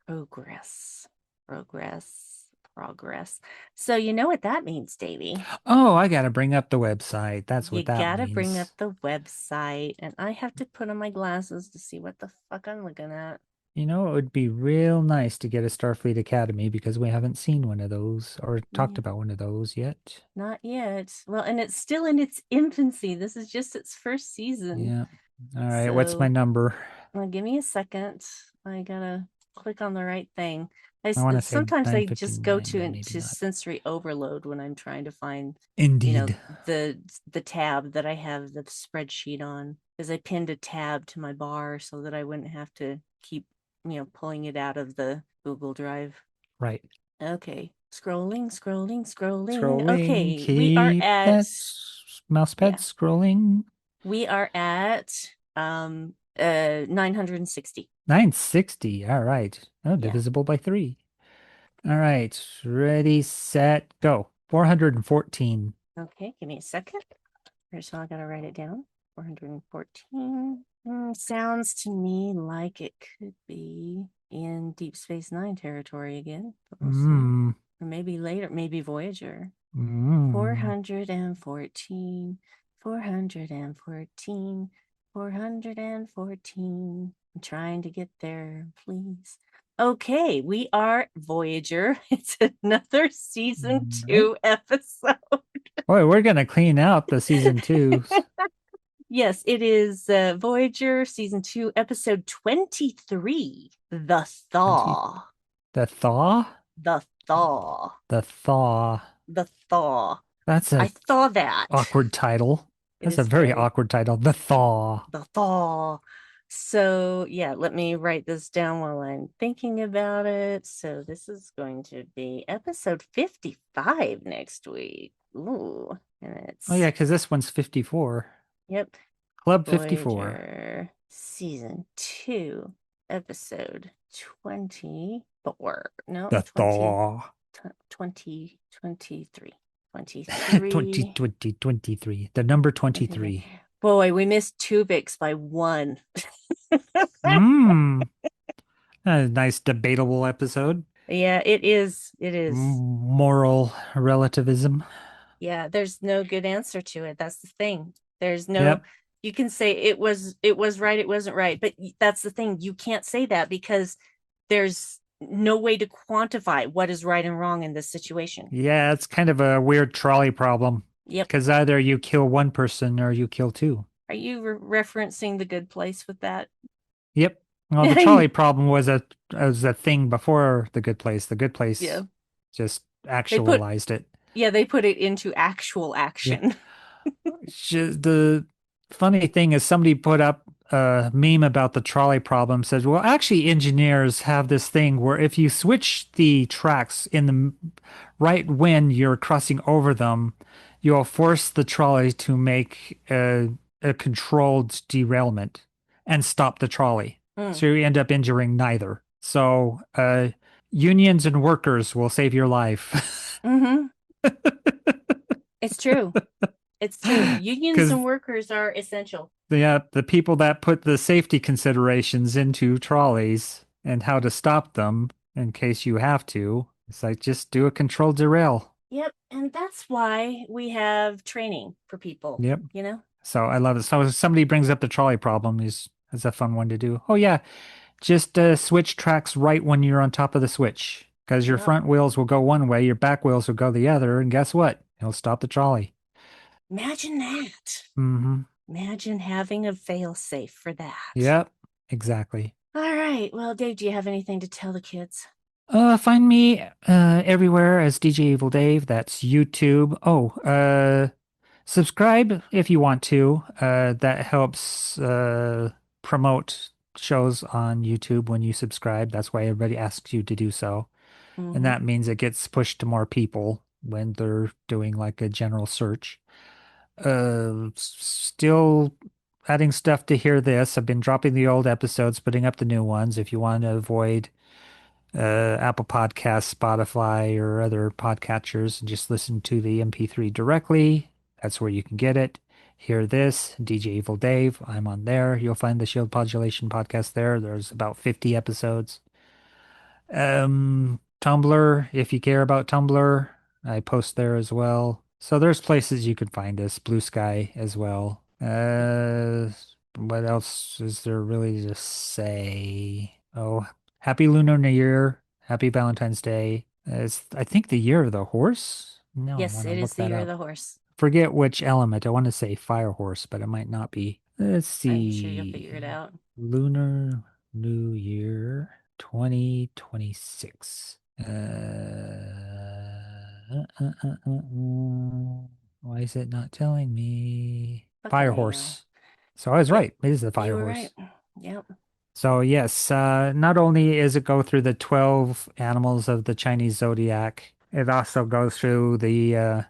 Progress. Progress. Progress. So you know what that means, Davy. Oh, I gotta bring up the website. That's You what that gotta bring up means. the website, and I have to put on my glasses to see what the fuck I'm looking at. You know, it would be real nice to get a Starfleet Academy because we haven't seen one of those or talked Yeah, about one of those yet. not yet. Well, and it's still in its infancy. This is just its first season. Yeah. All right, what's my So, number? well, give me a second. I gotta click on the right thing. I want to say Sometimes I just go 959, but maybe to not. sensory overload when I'm trying to find Indeed. the tab that I have the spreadsheet on, because I pinned a tab to my bar so that I wouldn't have to keep pulling it out of the Google Drive. Right. Okay, scrolling. Scrolling, Okay, we are keep at, that mouse pad yeah, scrolling. we are at 960. 960. All right. Oh, Yeah. divisible by 3. All right. Ready, set, go. 414. Okay, give me a second. So I gotta write it down. 414. Sounds to me like it could be in Deep Space Nine territory again. But we'll see. Or maybe later, maybe Voyager. Mm. 414, 414, 414. I'm trying to get there, please. Okay, we are Voyager. It's another season Right. 2 episode. Boy, we're gonna clean out the season 2s. Yes, it is Voyager season 2, episode 23, The 20. Thaw. The Thaw? The Thaw. The Thaw. The Thaw. That's I a saw that. awkward title. It That's a is very very awkward title. The Thaw. The Thaw. So, yeah, let me write this down while I'm thinking about it. So, this is going to be episode 55 next week. Ooh, and Oh yeah, it's, because this one's 54. yep, Club 54. Voyager season 2, episode 24. No, The 20, Thaw. 20, 23. 2023. The number 23. 23. Boy, we missed Tubix by 1. Mmm. A nice debatable episode. Yeah, it is. It is. Moral relativism. Yeah, there's no good answer to it. That's the thing. There's no, Yep. you can say it was right, it wasn't right, but that's the thing. You can't say that because there's no way to quantify what is right and wrong in this situation. Yeah, it's kind of a weird trolley problem. Yep. Because either you kill one person or you kill two. Are you referencing The Good Place with that? Yep. Well, the trolley problem was a thing before The Good Place. The Good Place Yeah. just actualized it. Yeah, they put it into actual action. The funny thing is somebody put up a meme about the trolley problem, says, well, actually engineers have this thing where if you switch the tracks in the right when you're crossing over them, you'll force the trolley to make a controlled derailment and stop the trolley. So you end up injuring neither. So unions and workers will save your life. Mm-hmm. It's true. It's true. Unions and workers are essential. The people that put the safety considerations into trolleys and how to stop them in case you have to, it's like just do a controlled derail. Yep, and that's why we have training for people. Yep. You know? So I love it. So if somebody brings up the trolley problem, it's a fun one to do. Oh yeah, just switch tracks right when you're on top of the switch, because your front wheels will go one way, your back wheels will go the other, and guess what? It'll stop the trolley. Imagine that. Mm-hmm. Imagine having a fail safe for that. Yep, exactly. All right. Well, Dave, do you have anything to tell the kids? Find me everywhere as DJ Evil Dave. That's YouTube. Oh, subscribe if you want to. That helps promote shows on YouTube when you subscribe. That's why everybody asks you to do so. And that means it gets pushed to more people when they're doing like a general search. Still adding stuff to Hear This. I've been dropping the old episodes, putting up the new ones. If you want to avoid Apple Podcasts, Spotify, or other podcatchers and just listen to the MP3 directly, that's where you can get it. Hear This, DJ Evil Dave. I'm on there. You'll find the Shield Modulation podcast there. There's about 50 episodes. Tumblr, if you care about Tumblr, I post there as well. So there's places you can find us. Blue Sky as well. What else is there really to say? Oh, Happy Lunar New Year. Happy Valentine's Day. It's, I think, the year of the horse. No, I Yes, want to it look is the that year of up. the horse. Forget which element. I want to say fire horse, but it might not be. Let's see. I'm sure you'll figure it out. Lunar New Year 2026. Why is it not telling me? Fire Okay, horse. So I was right. It is the you fire were horse. right. Yep. So yes, not only is it go through the 12 animals of the Chinese zodiac, it also goes through the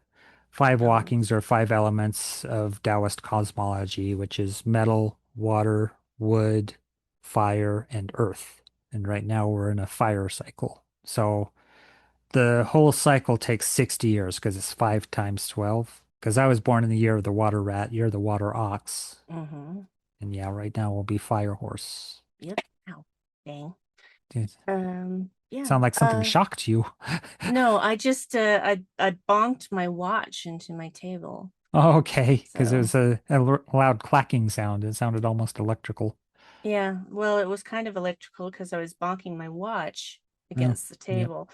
five walkings or five elements of Taoist cosmology, which is metal, water, wood, fire, and earth. And right now we're in a fire cycle. So the whole cycle takes 60 years because it's 5 times 12. Because I was born in the year of the water rat, you're the water ox. And yeah, right now we'll be fire horse. Yep. Ow. Dang. Dude. Yeah. Sound like something shocked you. No, I just I bonked my watch into my table. Oh, okay, because it So was a loud clacking sound. It sounded almost electrical. yeah, well, it was kind of electrical because I was bonking my watch Oh, against the yep. table.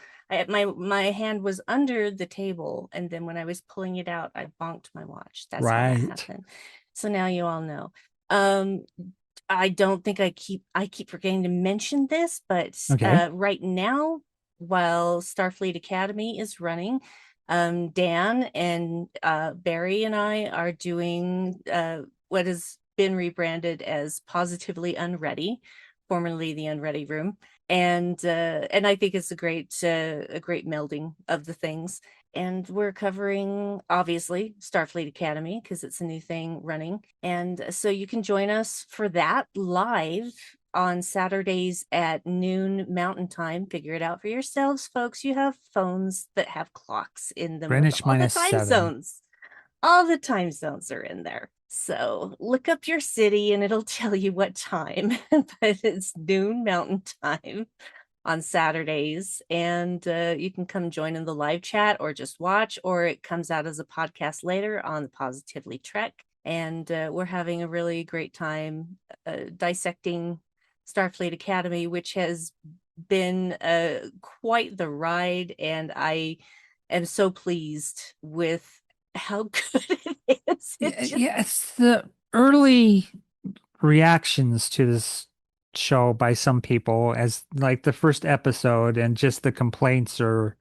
My hand was under the table, and then when I was pulling it out, I bonked my watch. That's how that Right. happened. So now you all know. Um, I don't think I keep forgetting to mention this, but Okay. right now, while Starfleet Academy is running, Dan and Barry and I are doing what has been rebranded as Positively Unready, formerly the Unready Room, and I think it's a great melding of the things. And we're covering obviously Starfleet Academy because it's a new thing running, and so you can join us for that live on Saturdays at noon Mountain Time. Figure it out for yourselves, folks. You have phones that have clocks in them with Greenwich all the minus time 7. zones. All the time zones are in there. So look up your city and it'll tell you what time, but it's noon Mountain Time on Saturdays. And you can come join in the live chat or just watch, or it comes out as a podcast later on the Positively Trek. And we're having a really great time dissecting Starfleet Academy, which has been quite the ride. And I am so pleased with how good it is. It just Yeah, it's the early reactions to this show by some people as like the first episode and just the complaints or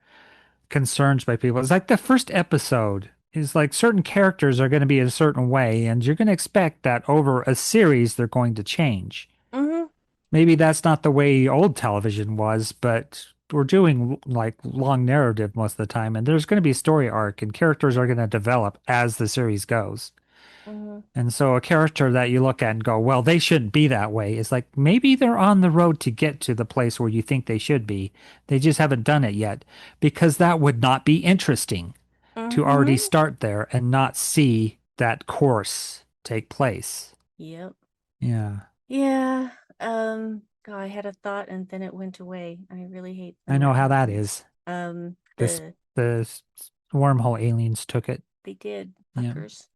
concerns by people. It's like the first episode is like certain characters are going to be a certain way, and you're going to expect that over a series they're going to change. mhm, Maybe that's not the way old television was, but we're doing like long narrative most of the time, and there's going to be a story arc, and characters are going to develop as the series goes. mhm, And so a character that you look at and go, well, they shouldn't be that way. It's like maybe they're on the road to get to the place where you think they should be. They just haven't done it yet because that would not be interesting to already mhm. start there and not see that course take place. Yep. Yeah. Yeah. God, I had a thought and then it went away. I really hate I when know that how that happens. is. This the wormhole aliens took it. They did, Yeah. fuckers.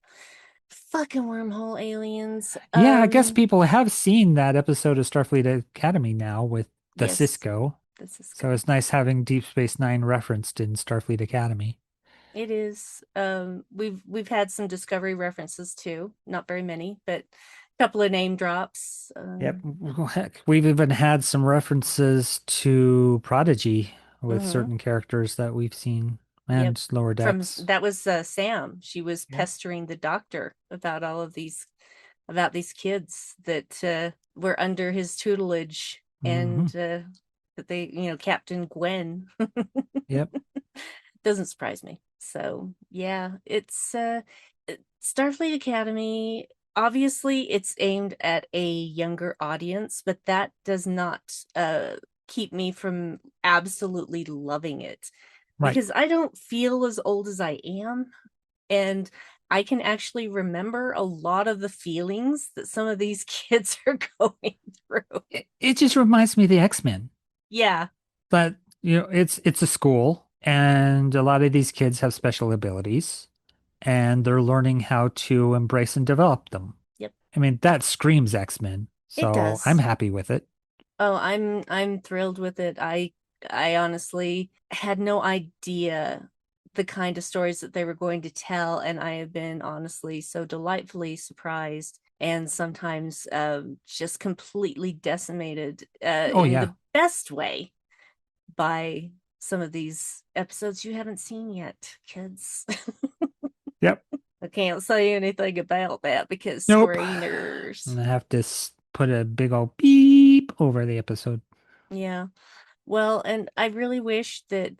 Fucking wormhole aliens. Yeah, I guess people have seen that episode of Starfleet Academy now with the Yes, Cisco. the Cisco. So it's nice having Deep Space Nine referenced in Starfleet Academy. It is. We've had some Discovery references too. Not very many, but a couple of name drops. Yep. Well, heck, we've even had some references to Prodigy with Mhm. certain characters that we've seen Yep. and Lower From Decks. that was Sam. She was Yeah. pestering the doctor about all of these about these kids that were under his tutelage and Hmm. that they, Captain Gwen. Yep. Doesn't surprise me. So, yeah, it's Starfleet Academy. Obviously, it's aimed at a younger audience, but that does not keep me from absolutely loving it Right. because I don't feel as old as I am. And I can actually remember a lot of the feelings that some of these kids are going through. It just reminds me of the X-Men. Yeah. But it's a school and a lot of these kids have special abilities and they're learning how to embrace and develop them. Yep. I mean, that screams X-Men. It So I'm does. happy with it. Oh, I'm thrilled with it. I honestly had no idea the kind of stories that they were going to tell, and I have been honestly so delightfully surprised and sometimes just completely decimated Oh in yeah. the best way by some of these episodes you haven't seen yet, kids. Yep. I can't say anything about that because Nope. screeners. And I have to put a big old beep over the episode. Yeah. Well, and I really wish that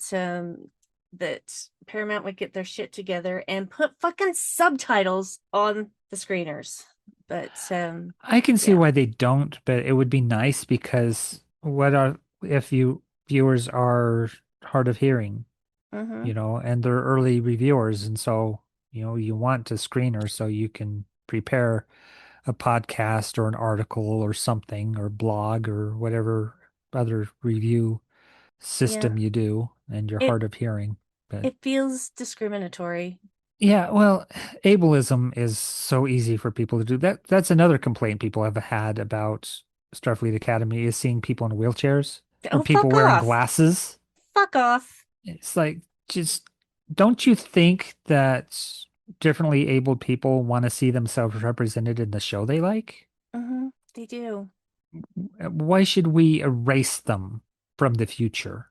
Paramount would get their shit together and put fucking subtitles on the screeners. But I can see yeah. why they don't, but it would be nice because what are if you viewers are hard of hearing, Mm-hmm. and they're early reviewers, and so you want to screener so you can prepare a podcast or an article or something or blog or whatever other review system Yeah. you do and your It hard of hearing. But it feels discriminatory. yeah, well, ableism is so easy for people to do. That's another complaint people have had about Starfleet Academy is seeing people in wheelchairs or Oh, people fuck wearing off. glasses. Fuck off. It's like, just don't you think that differently abled people want to see themselves represented in the show they like? They do. Why should we erase them from the future?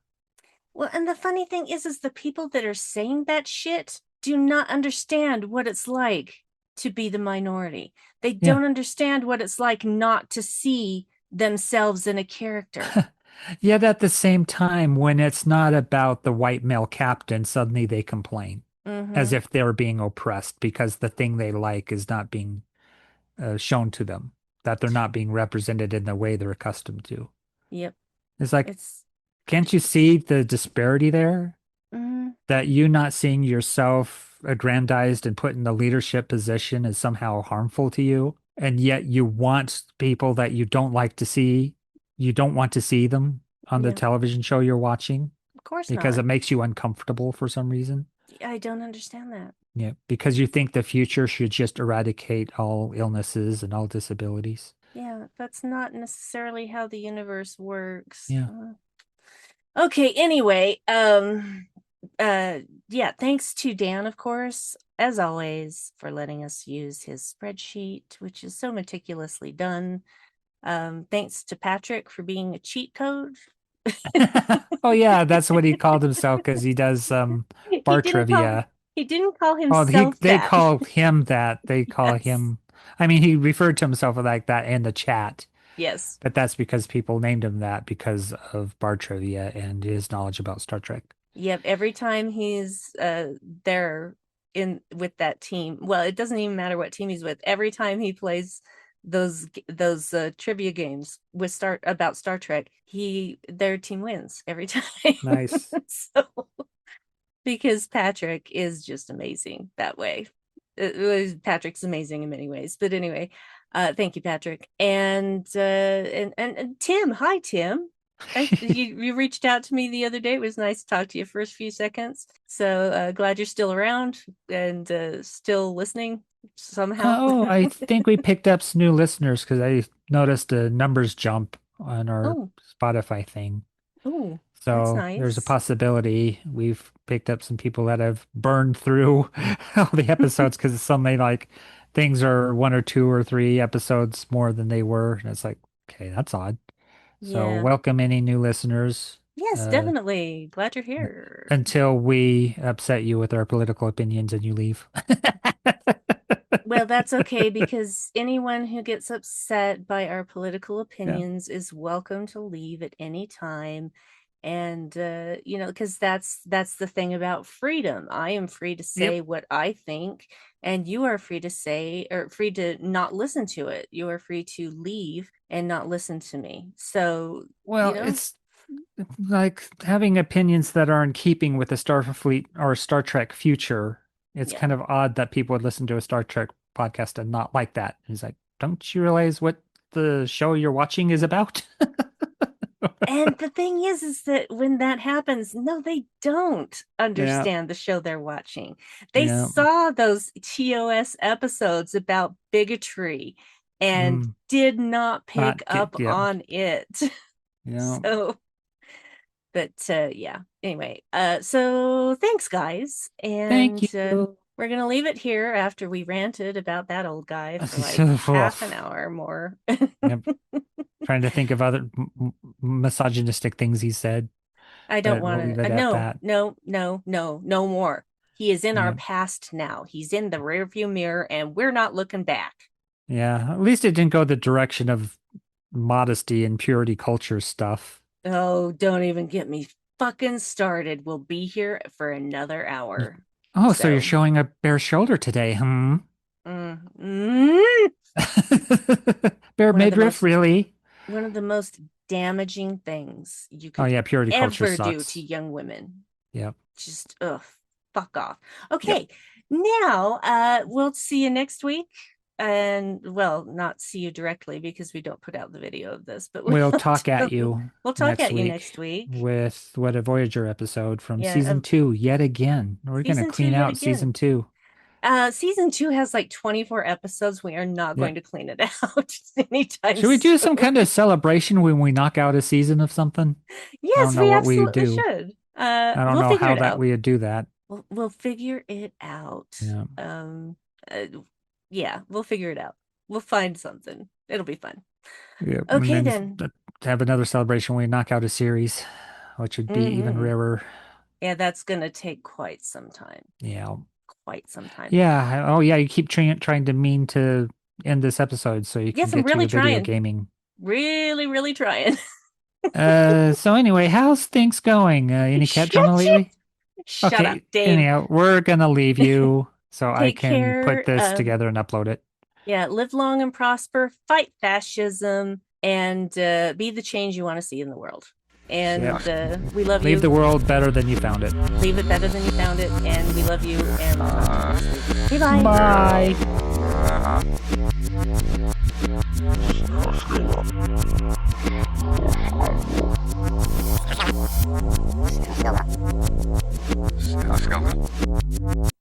Well, and the funny thing is the people that are saying that shit do not understand what it's like to be the minority. They Yeah. don't understand what it's like not to see themselves in a character. Yet at the same time, when it's not about the white male captain, suddenly they complain as Mm-hmm. if they're being oppressed because the thing they like is not being shown to them, that they're not being represented in the way they're accustomed to. Yep. It's like, It's can't you see the disparity there? mm, That you not seeing yourself aggrandized and put in the leadership position is somehow harmful to you, and yet you want people that you don't like to see, you don't want to see them on the yeah, television show you're watching of course because not. it makes you uncomfortable for some reason. I don't understand that. Yeah, because you think the future should just eradicate all illnesses and all disabilities. Yeah, that's not necessarily how the universe works. Yeah. Okay, anyway, yeah, thanks to Dan, of course, as always, for letting us use his spreadsheet, which is so meticulously done. Thanks to Patrick for being a cheat code. Oh yeah, that's what he called himself because he does he bar didn't call trivia. he didn't call Oh, himself they that. call him that. They call Yes. him. I mean, he referred to himself like that in the chat, Yes. but that's because people named him that because of bar trivia and his knowledge about Star Trek. Yep, every time he's there in with that team. Well, it doesn't even matter what team he's with. Every time he plays those trivia games with Star Trek, their team wins every time. Nice. So because Patrick is just amazing that way. Patrick's amazing in many ways. But anyway, thank you, Patrick. And Tim, hi Tim. You reached out to me the other day. It was nice to talk to you for a few seconds. So glad you're still around and still listening somehow. Oh, I think we picked up some new listeners because I noticed a numbers jump on our Oh, Spotify thing. oh, that's So there's a nice. possibility we've picked up some people that have burned through all the episodes because suddenly like things are one or two or three episodes more than they were. And it's like, okay, that's odd. So Yeah. welcome any new listeners. Yes, Uh, definitely. Glad you're here. until we upset you with our political opinions and you leave. Well, that's okay because anyone who gets upset by our political Yeah. opinions is welcome to leave at any time. And because that's the thing about freedom. I am free to say Yep. what I think, and you are free to say or free to not listen to it. You are free to leave and not listen to me. So, Well, it's like having opinions that are in keeping with the Starfleet or Star Trek future. It's yeah. kind of odd that people would listen to a Star Trek podcast and not like that. He's like, don't you realize what the show you're watching is about? And the thing is that when that happens, no, they don't Yeah. understand the show they're watching. They Yeah. saw those TOS episodes about bigotry and Mm, did not pick not get, up yeah. on it. Yeah. So, but yeah. Anyway, so thanks, guys. Thank And you. we're gonna leave it here after we ranted about that old guy for like half an hour more. Yep. Trying to think of other misogynistic things he said, I don't but we'll want leave to. it at No, that. no, no, no, no more. He is in our Yeah. past now. He's in the rearview mirror, and we're not looking back. Yeah. At least it didn't go the direction of modesty and purity culture stuff. Oh, don't even get me fucking started. We'll be here for another hour. Oh, so you're So, showing a bare shoulder today, hmm? mm, mm, Bare one of the midriff, most really? one of the most damaging things you Oh could yeah, purity culture ever do to sucks. young women. Yep. Just ugh, fuck off. Yep. Okay, now we'll see you next week. And well, not see you directly because we don't put out the video of this, but We'll talk at you we'll talk next at you week next week. with what a Voyager episode from Yeah, season 2 yet again. We're gonna season 2 clean yet out season again. 2. Season 2 has like 24 episodes. We are not going to clean it out anytime Should we do some soon. kind of celebration when we knock out a season of something? I Yes, don't know we what we absolutely do. should. I don't We'll know figure how it that out. we would do that. We'll figure it out. Yeah. Yeah, we'll figure it out. We'll find something. It'll be fun. Yeah. Okay, and then. have another celebration when we knock out a series, which would be even rarer. Yeah, that's gonna take quite some time. Yeah. Quite some time. Yeah. Oh, yeah. You keep trying to end this episode so you can Yes, I'm get to really your video trying. gaming. Really, really trying. So anyway, how's things going? Any cat drama lately? Shut Okay, up, Dave. anyhow, we're gonna leave you so I Take can put care, this together and upload it. Yeah, live long and prosper, fight fascism, and be the change you want to see in the world. And we love you. Leave the world better than you found it. Leave it better than you found it, and we love you. And okay, bye. Bye. Still up. Still up.